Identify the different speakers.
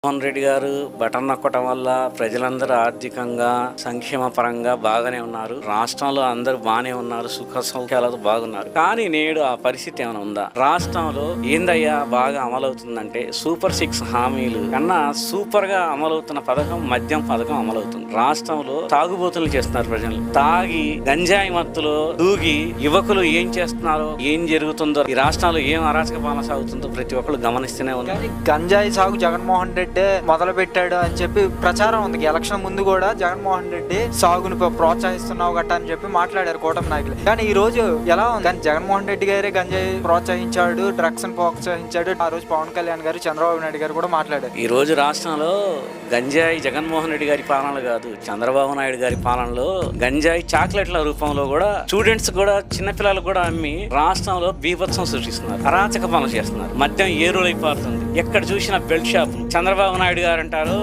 Speaker 1: జగన్మోహన్ రెడ్డి గారు బటన్ నొక్కటం వల్ల ప్రజలందరూ ఆర్థికంగా సంక్షేమ పరంగా బాగానే ఉన్నారు. రాష్ట్రంలో అందరూ బాగానే ఉన్నారు, సుఖ సౌఖ్యాలతో బాగున్నారు. కానీ నేడు ఆ పరిస్థితి ఏమైనా ఉందా? రాష్ట్రంలో ఏందయ్యా బాగా అమలవుతుందంటే సూపర్ 6 హామీలు కన్నా సూపర్ గా అమలవుతున్న పథకం మద్యం పథకం అమలవుతుంది. రాష్ట్రంలో తాగుబోతులు చేస్తున్నారు. ప్రజలు తాగి గంజాయి మత్తులో దూగి యువకులు ఏం చేస్తున్నారో, ఏం జరుగుతుందో, ఈ రాష్ట్రంలో ఏం అరాచక పాలన సాగుతుందో ప్రతి ఒక్కరు గమనిస్తూనే ఉన్నారు.
Speaker 2: గంజాయి సాగు జగన్మోహన్ రెడ్డి మొదలు పెట్టాడు అని చెప్పి ప్రచారం ఉంది. ఎలక్షన్ ముందు కూడా జగన్మోహన్ రెడ్డి సాగును ప్రోత్సహిస్తున్నావు గట్ట అని చెప్పి మాట్లాడారు కూటమి నాయకులు. కానీ ఈ రోజు ఎలా ఉంది? కానీ జగన్మోహన్ రెడ్డి గారే గంజాయి ప్రోత్సహించాడు, డ్రగ్స్ ని ప్రోత్సహించాడు. ఆ రోజు పవన్ కళ్యాణ్ గారు, చంద్రబాబు నాయుడు గారు కూడా మాట్లాడారు.
Speaker 1: ఈ రోజు రాష్ట్రంలో గంజాయి జగన్మోహన్ రెడ్డి గారి పాలనలో కాదు, చంద్రబాబు నాయుడు గారి పాలనలో గంజాయి చాక్లెట్ల రూపంలో కూడా స్టూడెంట్స్ కూడా చిన్నపిల్లలు కూడా అమ్మి రాష్ట్రంలో బీభత్సం సృష్టిస్తున్నారు, అరాచక పనులు చేస్తున్నారు. మద్యం ఏరులైపోతుంది. ఎక్కడ చూసినా బెల్ట్ షాపులు. చంద్రబాబు నాయుడు గారు అంటారు